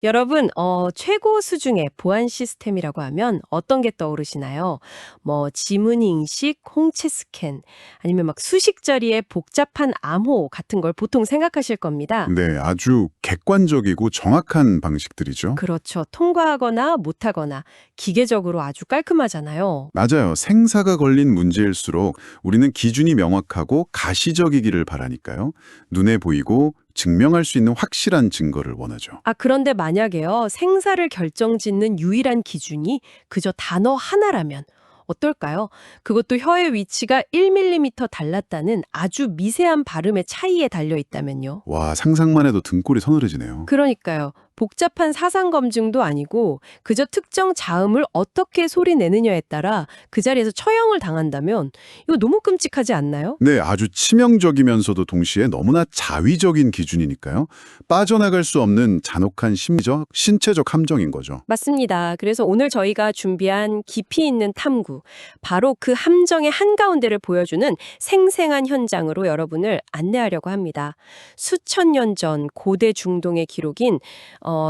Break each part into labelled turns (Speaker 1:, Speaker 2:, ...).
Speaker 1: 여러분, 최고 수중의 보안 시스템이라고 하면 어떤 게 떠오르시나요? 뭐, 지문 인식, 홍채 스캔, 아니면 막 수식 자리에 복잡한 암호 같은 걸 보통 생각하실 겁니다.
Speaker 2: 네, 아주 객관적이고 정확한 방식들이죠.
Speaker 1: 그렇죠. 통과하거나 못하거나 기계적으로 아주 깔끔하잖아요.
Speaker 2: 맞아요. 생사가 걸린 문제일수록 우리는 기준이 명확하고 가시적이기를 바라니까요. 눈에 보이고 증명할 수 있는 확실한 증거를 원하죠.
Speaker 1: 그런데 만약에요, 생사를 결정짓는 유일한 기준이 그저 단어 하나라면 어떨까요? 그것도 혀의 위치가 1mm 달랐다는 아주 미세한 발음의 차이에 달려 있다면요.
Speaker 2: 와, 상상만 해도 등골이 서늘해지네요.
Speaker 1: 그러니까요. 복잡한 사상 검증도 아니고 그저 특정 자음을 어떻게 소리 내느냐에 따라 그 자리에서 처형을 당한다면 이거 너무 끔찍하지 않나요?
Speaker 2: 네, 아주 치명적이면서도 동시에 너무나 자위적인 기준이니까요. 빠져나갈 수 없는 잔혹한 심리적, 신체적 함정인 거죠.
Speaker 1: 맞습니다. 그래서 오늘 저희가 준비한 깊이 있는 탐구, 바로 그 함정의 한가운데를 보여주는 생생한 현장으로 여러분을 안내하려고 합니다. 수천 년 전 고대 중동의 기록인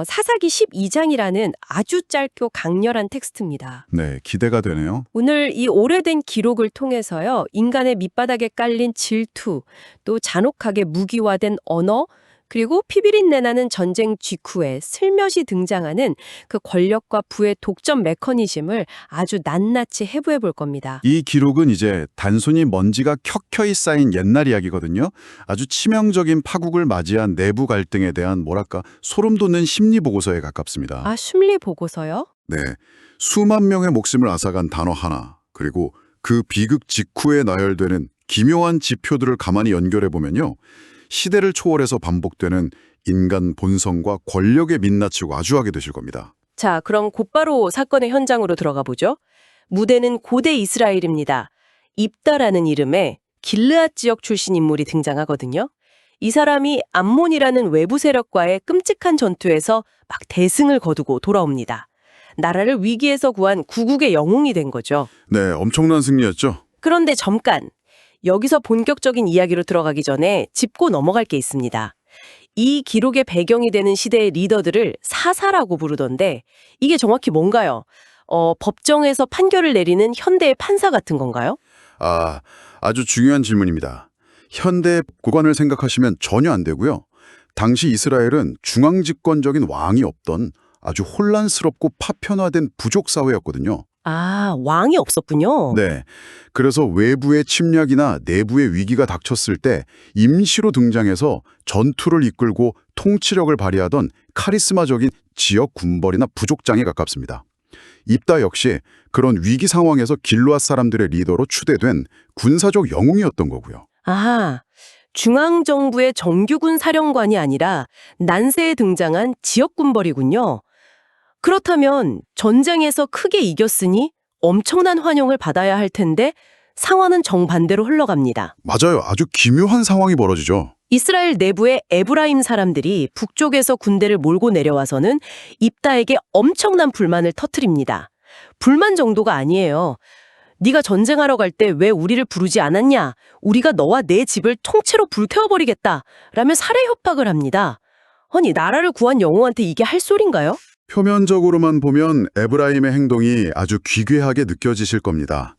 Speaker 1: 사사기 12장이라는 아주 짧고 강렬한 텍스트입니다.
Speaker 2: 네, 기대가 되네요.
Speaker 1: 오늘 이 오래된 기록을 통해서요, 인간의 밑바닥에 깔린 질투, 또 잔혹하게 무기화된 언어, 그리고 피비린내 나는 전쟁 직후에 슬며시 등장하는 그 권력과 부의 독점 메커니즘을 아주 낱낱이 해부해 볼 겁니다.
Speaker 2: 이 기록은 이제 단순히 먼지가 켜켜이 쌓인 옛날 이야기거든요. 아주 치명적인 파국을 맞이한 내부 갈등에 대한 뭐랄까 소름 돋는 심리 보고서에 가깝습니다.
Speaker 1: 심리 보고서요?
Speaker 2: 네, 수만 명의 목숨을 앗아간 단어 하나, 그리고 그 비극 직후에 나열되는 기묘한 지표들을 가만히 연결해 보면요. 시대를 초월해서 반복되는 인간 본성과 권력에 민낯을 와주하게 되실 겁니다.
Speaker 1: 자, 그럼 곧바로 사건의 현장으로 들어가 보죠. 무대는 고대 이스라엘입니다. 입다라는 이름의 길르앗 지역 출신 인물이 등장하거든요. 이 사람이 암몬이라는 외부 세력과의 끔찍한 전투에서 막 대승을 거두고 돌아옵니다. 나라를 위기에서 구한 구국의 영웅이 된 거죠.
Speaker 2: 네, 엄청난 승리였죠.
Speaker 1: 그런데 잠깐, 여기서 본격적인 이야기로 들어가기 전에 짚고 넘어갈 게 있습니다. 이 기록의 배경이 되는 시대의 리더들을 사사라고 부르던데 이게 정확히 뭔가요? 법정에서 판결을 내리는 현대의 판사 같은 건가요?
Speaker 2: 아주 중요한 질문입니다. 현대 고관을 생각하시면 전혀 안 되고요. 당시 이스라엘은 중앙집권적인 왕이 없던 아주 혼란스럽고 파편화된 부족 사회였거든요.
Speaker 1: 왕이 없었군요.
Speaker 2: 네. 그래서 외부의 침략이나 내부의 위기가 닥쳤을 때 임시로 등장해서 전투를 이끌고 통치력을 발휘하던 카리스마적인 지역 군벌이나 부족장에 가깝습니다. 입다 역시 그런 위기 상황에서 길르앗 사람들의 리더로 추대된 군사적 영웅이었던 거고요.
Speaker 1: 중앙정부의 정규군 사령관이 아니라 난세에 등장한 지역 군벌이군요. 그렇다면 전쟁에서 크게 이겼으니 엄청난 환영을 받아야 할 텐데 상황은 정반대로 흘러갑니다.
Speaker 2: 맞아요. 아주 기묘한 상황이 벌어지죠.
Speaker 1: 이스라엘 내부의 에브라임 사람들이 북쪽에서 군대를 몰고 내려와서는 입다에게 엄청난 불만을 터뜨립니다. 불만 정도가 아니에요. 네가 전쟁하러 갈 때 왜 우리를 부르지 않았냐? 우리가 너와 내 집을 통째로 불태워버리겠다. 라며 살해 협박을 합니다. 아니, 나라를 구한 영웅한테 이게 할 소린가요?
Speaker 2: 표면적으로만 보면 에브라임의 행동이 아주 기괴하게 느껴지실 겁니다.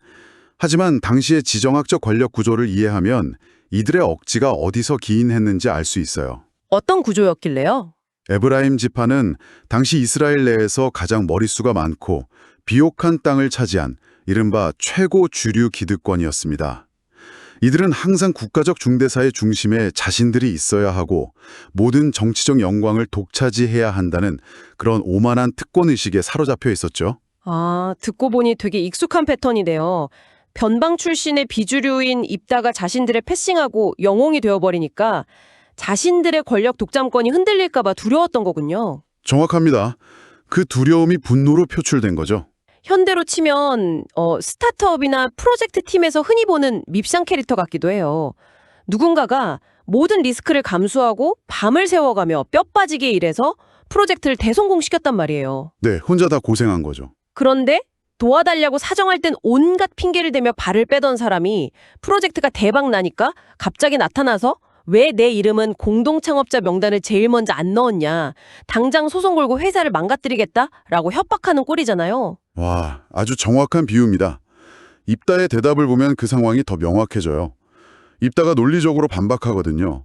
Speaker 2: 하지만 당시의 지정학적 권력 구조를 이해하면 이들의 억지가 어디서 기인했는지 알 수 있어요.
Speaker 1: 어떤 구조였길래요?
Speaker 2: 에브라임 지파는 당시 이스라엘 내에서 가장 머릿수가 많고 비옥한 땅을 차지한 이른바 최고 주류 기득권이었습니다. 이들은 항상 국가적 중대사의 중심에 자신들이 있어야 하고 모든 정치적 영광을 독차지해야 한다는 그런 오만한 특권의식에 사로잡혀 있었죠.
Speaker 1: 듣고 보니 되게 익숙한 패턴이네요. 변방 출신의 비주류인 입다가 자신들의 패싱하고 영웅이 되어버리니까 자신들의 권력 독점권이 흔들릴까 봐 두려웠던 거군요.
Speaker 2: 정확합니다. 그 두려움이 분노로 표출된 거죠.
Speaker 1: 현대로 치면 스타트업이나 프로젝트 팀에서 흔히 보는 밉상 캐릭터 같기도 해요. 누군가가 모든 리스크를 감수하고 밤을 새워가며 뼈 빠지게 일해서 프로젝트를 대성공시켰단 말이에요.
Speaker 2: 네, 혼자 다 고생한 거죠.
Speaker 1: 그런데 도와달라고 사정할 땐 온갖 핑계를 대며 발을 빼던 사람이 프로젝트가 대박 나니까 갑자기 나타나서 왜 내 이름은 공동창업자 명단을 제일 먼저 안 넣었냐. 당장 소송 걸고 회사를 망가뜨리겠다라고 협박하는 꼴이잖아요.
Speaker 2: 와, 아주 정확한 비유입니다. 입다의 대답을 보면 그 상황이 더 명확해져요. 입다가 논리적으로 반박하거든요.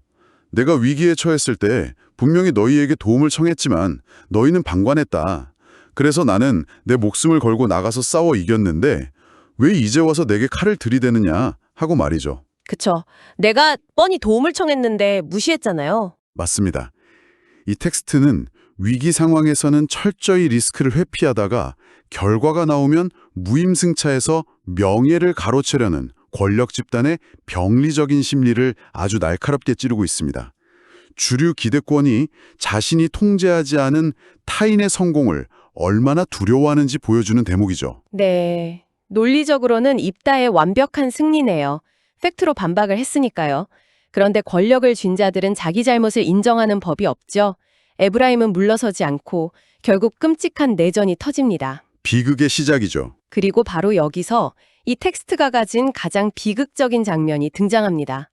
Speaker 2: 내가 위기에 처했을 때 분명히 너희에게 도움을 청했지만 너희는 방관했다. 그래서 나는 내 목숨을 걸고 나가서 싸워 이겼는데 왜 이제 와서 내게 칼을 들이대느냐 하고 말이죠.
Speaker 1: 그쵸. 내가 뻔히 도움을 청했는데 무시했잖아요.
Speaker 2: 맞습니다. 이 텍스트는 위기 상황에서는 철저히 리스크를 회피하다가 결과가 나오면 무임승차해서 명예를 가로채려는 권력 집단의 병리적인 심리를 아주 날카롭게 찌르고 있습니다. 주류 기득권이 자신이 통제하지 않은 타인의 성공을 얼마나 두려워하는지 보여주는 대목이죠.
Speaker 1: 네. 논리적으로는 입다의 완벽한 승리네요. 팩트로 반박을 했으니까요. 그런데 권력을 쥔 자들은 자기 잘못을 인정하는 법이 없죠. 에브라임은 물러서지 않고 결국 끔찍한 내전이 터집니다.
Speaker 2: 비극의 시작이죠.
Speaker 1: 그리고 바로 여기서 이 텍스트가 가진 가장 비극적인 장면이 등장합니다.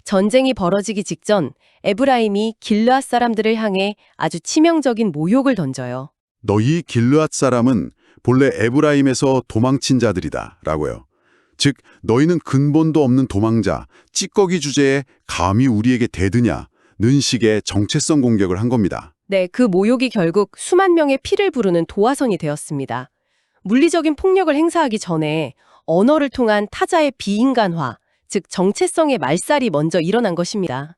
Speaker 1: 전쟁이 벌어지기 직전 에브라임이 길르앗 사람들을 향해 아주 치명적인 모욕을 던져요.
Speaker 2: 너희 길르앗 사람은 본래 에브라임에서 도망친 자들이다 라고요. 즉 너희는 근본도 없는 도망자, 찌꺼기 주제에 감히 우리에게 대드냐는 식의 정체성 공격을 한 겁니다.
Speaker 1: 네, 그 모욕이 결국 수만 명의 피를 부르는 도화선이 되었습니다. 물리적인 폭력을 행사하기 전에 언어를 통한 타자의 비인간화, 즉 정체성의 말살이 먼저 일어난 것입니다.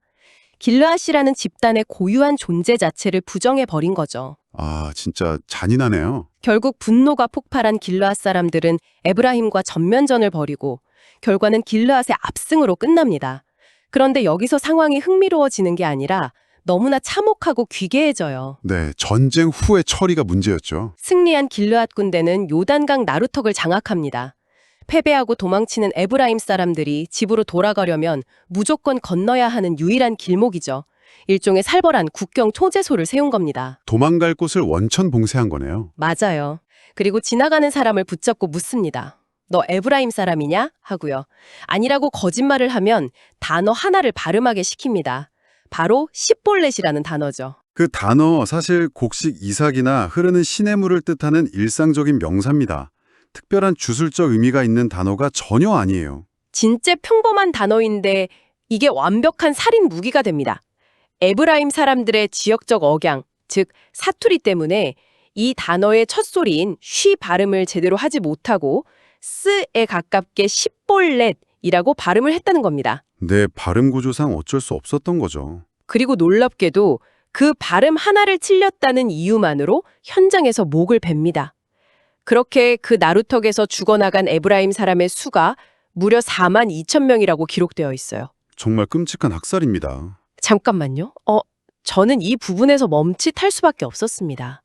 Speaker 1: 길르앗이라는 집단의 고유한 존재 자체를 부정해버린 거죠.
Speaker 2: 아, 진짜 잔인하네요.
Speaker 1: 결국 분노가 폭발한 길르앗 사람들은 에브라임과 전면전을 벌이고 결과는 길르앗의 압승으로 끝납니다. 그런데 여기서 상황이 흥미로워지는 게 아니라 너무나 참혹하고 귀괴해져요.
Speaker 2: 네, 전쟁 후의 처리가 문제였죠.
Speaker 1: 승리한 길르앗 군대는 요단강 나루턱을 장악합니다. 패배하고 도망치는 에브라임 사람들이 집으로 돌아가려면 무조건 건너야 하는 유일한 길목이죠. 일종의 살벌한 국경 초제소를 세운 겁니다.
Speaker 2: 도망갈 곳을 원천 봉쇄한 거네요.
Speaker 1: 맞아요. 그리고 지나가는 사람을 붙잡고 묻습니다. 너 에브라임 사람이냐? 하고요. 아니라고 거짓말을 하면 단어 하나를 발음하게 시킵니다. 바로 십볼렛이라는 단어죠.
Speaker 2: 그 단어 사실 곡식 이삭이나 흐르는 시냇물을 뜻하는 일상적인 명사입니다. 특별한 주술적 의미가 있는 단어가 전혀 아니에요.
Speaker 1: 진짜 평범한 단어인데 이게 완벽한 살인 무기가 됩니다. 에브라임 사람들의 지역적 억양, 즉 사투리 때문에 이 단어의 첫소리인 쉬 발음을 제대로 하지 못하고 스에 가깝게 십볼렛이라고 발음을 했다는 겁니다.
Speaker 2: 네, 발음 구조상 어쩔 수 없었던 거죠.
Speaker 1: 그리고 놀랍게도 그 발음 하나를 틀렸다는 이유만으로 현장에서 목을 뱁니다. 그렇게 그 나루턱에서 죽어나간 에브라임 사람의 수가 무려 4만 2천 명이라고 기록되어 있어요.
Speaker 2: 정말 끔찍한 학살입니다.
Speaker 1: 잠깐만요. 저는 이 부분에서 멈칫할 수밖에 없었습니다.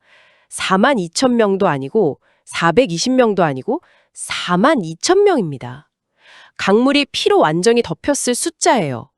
Speaker 1: 4만 2천 명도 아니고 420명도 아니고 4만 2천 명입니다. 강물이 피로 완전히 덮였을 숫자예요.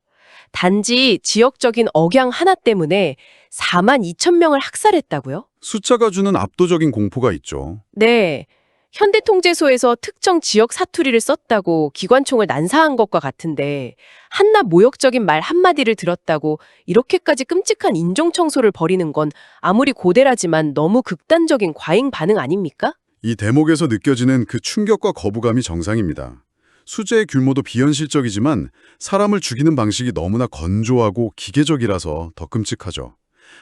Speaker 1: 단지 지역적인 억양 하나 때문에 4만 2천 명을 학살했다고요?
Speaker 2: 숫자가 주는 압도적인 공포가 있죠.
Speaker 1: 네. 현대통제소에서 특정 지역 사투리를 썼다고 기관총을 난사한 것과 같은데 한낱 모욕적인 말 한마디를 들었다고 이렇게까지 끔찍한 인종청소를 벌이는 건 아무리 고대라지만 너무 극단적인 과잉 반응 아닙니까?
Speaker 2: 이 대목에서 느껴지는 그 충격과 거부감이 정상입니다. 수재의 규모도 비현실적이지만 사람을 죽이는 방식이 너무나 건조하고 기계적이라서 더 끔찍하죠.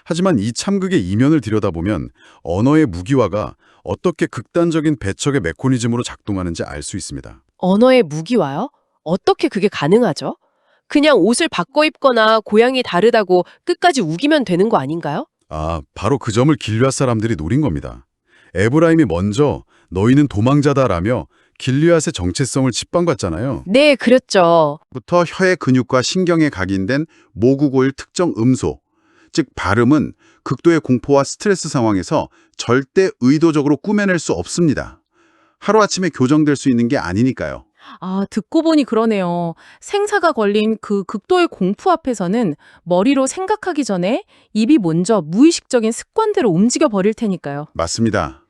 Speaker 2: 하지만 이 참극의 이면을 들여다보면 언어의 무기화가 어떻게 극단적인 배척의 메커니즘으로 작동하는지 알 수 있습니다.
Speaker 1: 언어의 무기화요? 어떻게 그게 가능하죠? 그냥 옷을 바꿔 입거나 고향이 다르다고 끝까지 우기면 되는 거 아닌가요?
Speaker 2: 아, 바로 그 점을 길르앗 사람들이 노린 겁니다. 에브라임이 먼저 너희는 도망자다라며 길르앗의 정체성을 짓밟았잖아요.
Speaker 1: 네, 그랬죠.
Speaker 2: 부터 혀의 근육과 신경에 각인된 모국어일 특정 음소, 즉 발음은 극도의 공포와 스트레스 상황에서 절대 의도적으로 꾸며낼 수 없습니다. 하루아침에 교정될 수 있는 게 아니니까요.
Speaker 3: 아, 듣고 보니 그러네요. 생사가 걸린 그 극도의 공포 앞에서는 머리로 생각하기 전에 입이 먼저 무의식적인 습관대로 움직여 버릴 테니까요.
Speaker 2: 맞습니다.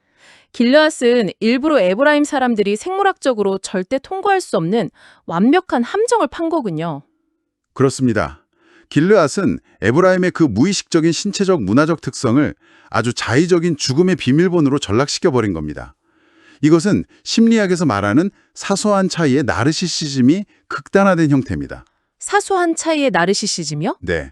Speaker 3: 길르앗은 일부러 에브라임 사람들이 생물학적으로 절대 통과할 수 없는 완벽한 함정을 판 거군요.
Speaker 2: 그렇습니다. 길르앗은 에브라임의 그 무의식적인 신체적 문화적 특성을 아주 자의적인 죽음의 비밀번호로 전락시켜버린 겁니다. 이것은 심리학에서 말하는 사소한 차이의 나르시시즘이 극단화된 형태입니다.
Speaker 3: 사소한 차이의 나르시시즘이요?
Speaker 2: 네.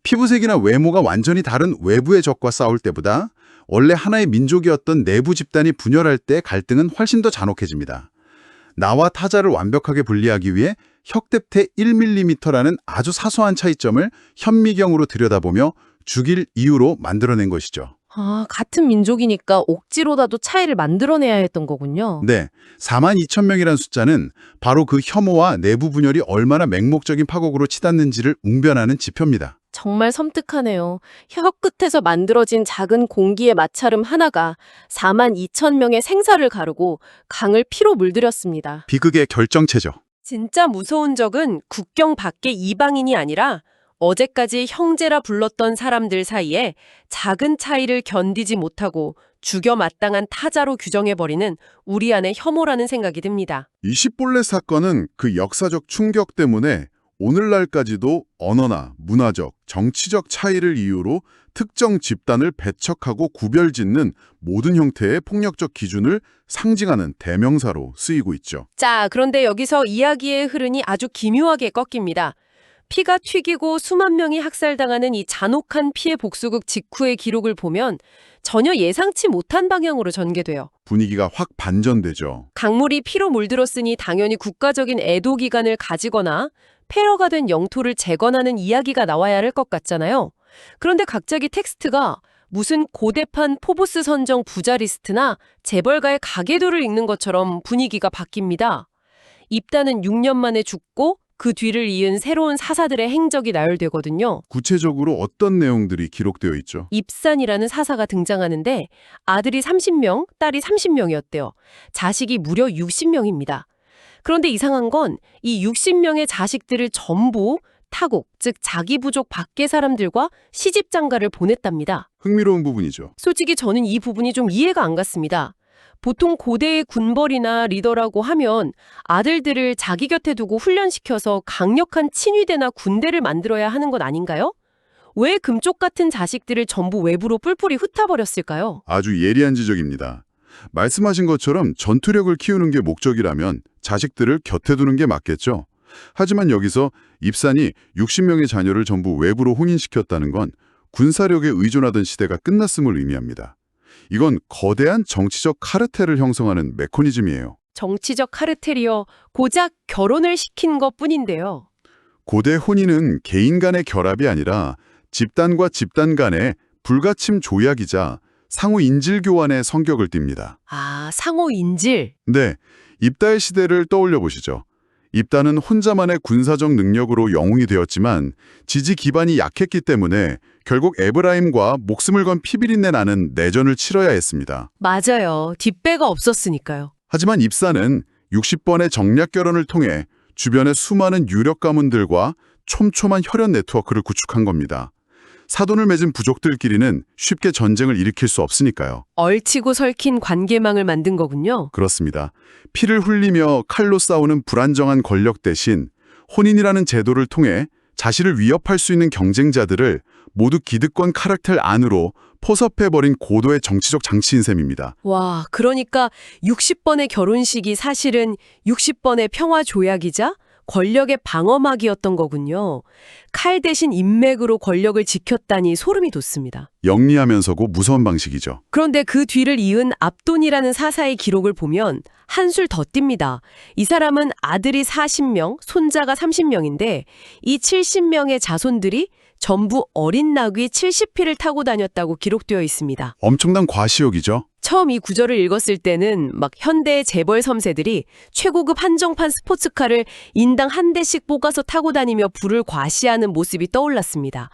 Speaker 2: 피부색이나 외모가 완전히 다른 외부의 적과 싸울 때보다 원래 하나의 민족이었던 내부 집단이 분열할 때 갈등은 훨씬 더 잔혹해집니다. 나와 타자를 완벽하게 분리하기 위해 혁대태 1mm라는 아주 사소한 차이점을 현미경으로 들여다보며 죽일 이유로 만들어낸 것이죠.
Speaker 3: 아, 같은 민족이니까 억지로라도 차이를 만들어내야 했던 거군요.
Speaker 2: 네, 42,000명이라는 숫자는 바로 그 혐오와 내부 분열이 얼마나 맹목적인 파국으로 치닫는지를 웅변하는 지표입니다.
Speaker 3: 정말 섬뜩하네요. 혀 끝에서 만들어진 작은 공기의 마찰음 하나가 42,000명의 생사를 가르고 강을 피로 물들였습니다.
Speaker 2: 비극의 결정체죠.
Speaker 1: 진짜 무서운 적은 국경 밖의 이방인이 아니라 어제까지 형제라 불렀던 사람들 사이에 작은 차이를 견디지 못하고 죽여 마땅한 타자로 규정해버리는 우리 안의 혐오라는 생각이 듭니다.
Speaker 2: 이 시볼렛 사건은 그 역사적 충격 때문에 오늘날까지도 언어나 문화적, 정치적 차이를 이유로 특정 집단을 배척하고 구별짓는 모든 형태의 폭력적 기준을 상징하는 대명사로 쓰이고 있죠.
Speaker 1: 자, 그런데 여기서 이야기의 흐름이 아주 기묘하게 꺾입니다. 피가 튀기고 수만 명이 학살당하는 이 잔혹한 피해 복수극 직후의 기록을 보면 전혀 예상치 못한 방향으로 전개돼요.
Speaker 2: 분위기가 확 반전되죠.
Speaker 1: 강물이 피로 물들었으니 당연히 국가적인 애도 기간을 가지거나 폐허가 된 영토를 재건하는 이야기가 나와야 할 것 같잖아요. 그런데 갑자기 텍스트가 무슨 고대판 포브스 선정 부자 리스트나 재벌가의 가계도를 읽는 것처럼 분위기가 바뀝니다. 입단은 6년 만에 죽고 그 뒤를 이은 새로운 사사들의 행적이 나열되거든요.
Speaker 2: 구체적으로 어떤 내용들이 기록되어 있죠?
Speaker 1: 입산이라는 사사가 등장하는데 아들이 30명, 딸이 30명이었대요. 자식이 무려 60명입니다. 그런데 이상한 건 이 60명의 자식들을 전부 타국, 즉 자기 부족 밖의 사람들과 시집장가를 보냈답니다.
Speaker 2: 흥미로운 부분이죠.
Speaker 1: 솔직히 저는 이 부분이 좀 이해가 안 갔습니다. 보통 고대의 군벌이나 리더라고 하면 아들들을 자기 곁에 두고 훈련시켜서 강력한 친위대나 군대를 만들어야 하는 것 아닌가요? 왜 금쪽 같은 자식들을 전부 외부로 뿔뿔이 흩어버렸을까요?
Speaker 2: 아주 예리한 지적입니다. 말씀하신 것처럼 전투력을 키우는 게 목적이라면 자식들을 곁에 두는 게 맞겠죠. 하지만 여기서 입산이 60명의 자녀를 전부 외부로 혼인시켰다는 건 군사력에 의존하던 시대가 끝났음을 의미합니다. 이건 거대한 정치적 카르텔을 형성하는 메커니즘이에요.
Speaker 1: 정치적 카르텔이요. 고작 결혼을 시킨 것뿐인데요.
Speaker 2: 고대 혼인은 개인 간의 결합이 아니라 집단과 집단 간의 불가침 조약이자 상호 인질 교환의 성격을 띱니다.
Speaker 1: 아, 상호 인질.
Speaker 2: 네, 입다의 시대를 떠올려 보시죠. 입다는 혼자만의 군사적 능력으로 영웅이 되었지만 지지 기반이 약했기 때문에 결국 에브라임과 목숨을 건 피비린내 나는 내전을 치러야 했습니다.
Speaker 1: 맞아요. 뒷배가 없었으니까요.
Speaker 2: 하지만 입사는 60번의 정략 결혼을 통해 주변의 수많은 유력 가문들과 촘촘한 혈연 네트워크를 구축한 겁니다. 사돈을 맺은 부족들끼리는 쉽게 전쟁을 일으킬 수 없으니까요.
Speaker 1: 얼치고 설킨 관계망을 만든 거군요.
Speaker 2: 그렇습니다. 피를 흘리며 칼로 싸우는 불안정한 권력 대신 혼인이라는 제도를 통해 자신을 위협할 수 있는 경쟁자들을 모두 기득권 카르텔 안으로 포섭해버린 고도의 정치적 장치인 셈입니다.
Speaker 1: 와, 그러니까 60번의 결혼식이 사실은 60번의 평화 조약이자 권력의 방어막이었던 거군요. 칼 대신 인맥으로 권력을 지켰다니 소름이 돋습니다.
Speaker 2: 영리하면서고 무서운 방식이죠.
Speaker 1: 그런데 그 뒤를 이은 압돈이라는 사사의 기록을 보면 한술 더 띱니다. 이 사람은 아들이 40명, 손자가 30명인데 이 70명의 자손들이 전부 어린 나귀 70匹를 타고 다녔다고 기록되어 있습니다.
Speaker 2: 엄청난 과시욕이죠.
Speaker 1: 처음 이 구절을 읽었을 때는 막 현대의 재벌 섬세들이 최고급 한정판 스포츠카를 인당 한 대씩 뽑아서 타고 다니며 부를 과시하는 모습이 떠올랐습니다.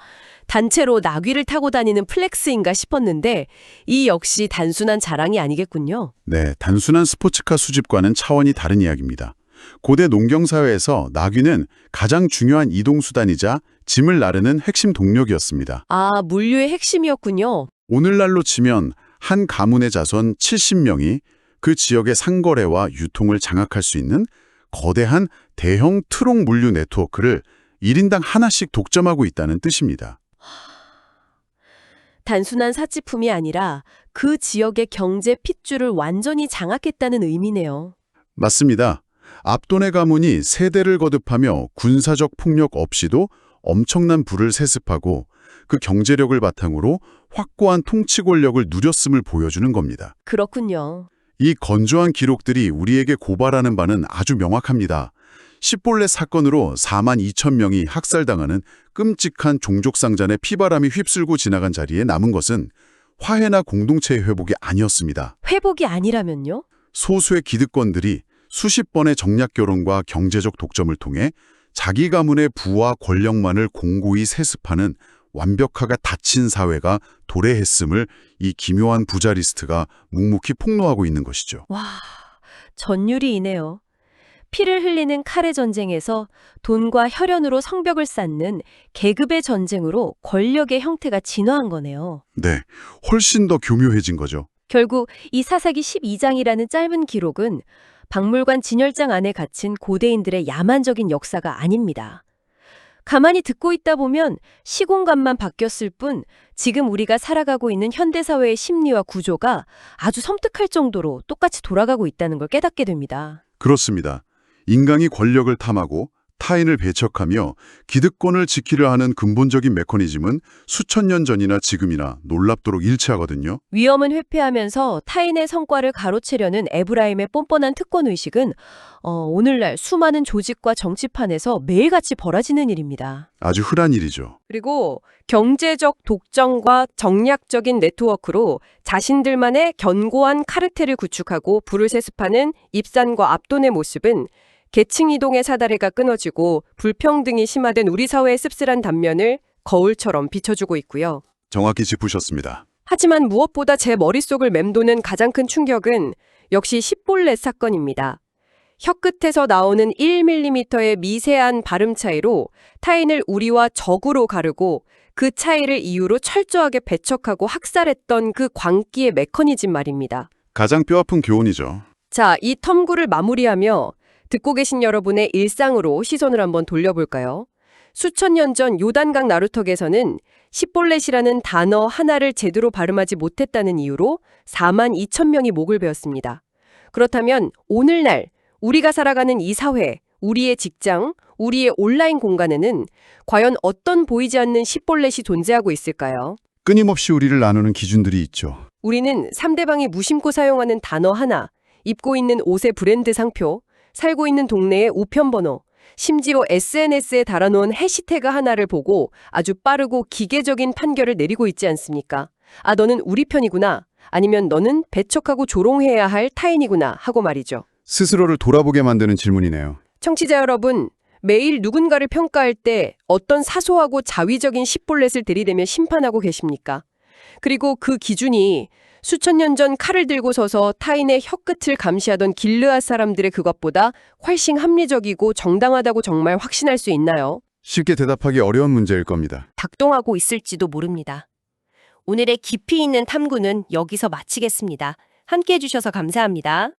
Speaker 1: 단체로 나귀를 타고 다니는 플렉스인가 싶었는데 이 역시 단순한 자랑이 아니겠군요.
Speaker 2: 네, 단순한 스포츠카 수집과는 차원이 다른 이야기입니다. 고대 농경사회에서 나귀는 가장 중요한 이동수단이자 짐을 나르는 핵심 동력이었습니다.
Speaker 1: 아, 물류의 핵심이었군요.
Speaker 2: 오늘날로 치면 한 가문의 자손 70명이 그 지역의 상거래와 유통을 장악할 수 있는 거대한 대형 트럭 물류 네트워크를 1인당 하나씩 독점하고 있다는 뜻입니다.
Speaker 1: 단순한 사치품이 아니라 그 지역의 경제 핏줄을 완전히 장악했다는 의미네요.
Speaker 2: 맞습니다. 압도네 가문이 세대를 거듭하며 군사적 폭력 없이도 엄청난 부를 세습하고 그 경제력을 바탕으로 확고한 통치 권력을 누렸음을 보여주는 겁니다.
Speaker 1: 그렇군요.
Speaker 2: 이 건조한 기록들이 우리에게 고발하는 바는 아주 명확합니다. 십볼렛 사건으로 4만 2천 명이 학살당하는 끔찍한 종족상잔의 피바람이 휩쓸고 지나간 자리에 남은 것은 화해나 공동체의 회복이 아니었습니다.
Speaker 1: 회복이 아니라면요?
Speaker 2: 소수의 기득권들이 수십 번의 정략 결혼과 경제적 독점을 통해 자기 가문의 부와 권력만을 공고히 세습하는 완벽하게 닫힌 사회가 도래했음을 이 기묘한 부자 리스트가 묵묵히 폭로하고 있는 것이죠.
Speaker 1: 와, 전율이이네요. 피를 흘리는 칼의 전쟁에서 돈과 혈연으로 성벽을 쌓는 계급의 전쟁으로 권력의 형태가 진화한 거네요.
Speaker 2: 네, 훨씬 더 교묘해진 거죠.
Speaker 1: 결국 이 사사기 12장이라는 짧은 기록은 박물관 진열장 안에 갇힌 고대인들의 야만적인 역사가 아닙니다. 가만히 듣고 있다 보면 시공간만 바뀌었을 뿐 지금 우리가 살아가고 있는 현대사회의 심리와 구조가 아주 섬뜩할 정도로 똑같이 돌아가고 있다는 걸 깨닫게 됩니다.
Speaker 2: 그렇습니다. 인간이 권력을 탐하고 타인을 배척하며 기득권을 지키려 하는 근본적인 메커니즘은 수천 년 전이나 지금이나 놀랍도록 일치하거든요.
Speaker 1: 위험은 회피하면서 타인의 성과를 가로채려는 에브라임의 뻔뻔한 특권의식은 오늘날 수많은 조직과 정치판에서 매일같이 벌어지는 일입니다.
Speaker 2: 아주 흔한 일이죠.
Speaker 1: 그리고 경제적 독점과 정략적인 네트워크로 자신들만의 견고한 카르텔을 구축하고 부를 세습하는 입산과 압돈의 모습은 계층 이동의 사다리가 끊어지고 불평등이 심화된 우리 사회의 씁쓸한 단면을 거울처럼 비춰주고 있고요.
Speaker 2: 정확히 짚으셨습니다.
Speaker 1: 하지만 무엇보다 제 머릿속을 맴도는 가장 큰 충격은 역시 십볼렛 사건입니다. 혀끝에서 나오는 1mm의 미세한 발음 차이로 타인을 우리와 적으로 가르고 그 차이를 이유로 철저하게 배척하고 학살했던 그 광기의 메커니즘 말입니다.
Speaker 2: 가장 뼈아픈 교훈이죠.
Speaker 1: 자, 이 텀구를 마무리하며 듣고 계신 여러분의 일상으로 시선을 한번 돌려볼까요? 수천 년 전 요단강 나루터에서는 십볼렛이라는 단어 하나를 제대로 발음하지 못했다는 이유로 4만 2천 명이 목을 베었습니다. 그렇다면 오늘날 우리가 살아가는 이 사회, 우리의 직장, 우리의 온라인 공간에는 과연 어떤 보이지 않는 십볼렛이 존재하고 있을까요?
Speaker 2: 끊임없이 우리를 나누는 기준들이 있죠.
Speaker 1: 우리는 상대방이 무심코 사용하는 단어 하나, 입고 있는 옷의 브랜드 상표, 살고 있는 동네의 우편번호, 심지어 SNS에 달아놓은 해시태그 하나를 보고 아주 빠르고 기계적인 판결을 내리고 있지 않습니까? 아, 너는 우리 편이구나. 아니면 너는 배척하고 조롱해야 할 타인이구나 하고 말이죠.
Speaker 2: 스스로를 돌아보게 만드는 질문이네요.
Speaker 1: 청취자 여러분, 매일 누군가를 평가할 때 어떤 사소하고 자위적인 십볼렛을 들이대며 심판하고 계십니까? 그리고 그 기준이 수천 년 전 칼을 들고 서서 타인의 혀끝을 감시하던 길르앗 사람들의 그것보다 훨씬 합리적이고 정당하다고 정말 확신할 수 있나요?
Speaker 2: 쉽게 대답하기 어려운 문제일 겁니다.
Speaker 1: 작동하고 있을지도 모릅니다. 오늘의 깊이 있는 탐구는 여기서 마치겠습니다. 함께해 주셔서 감사합니다.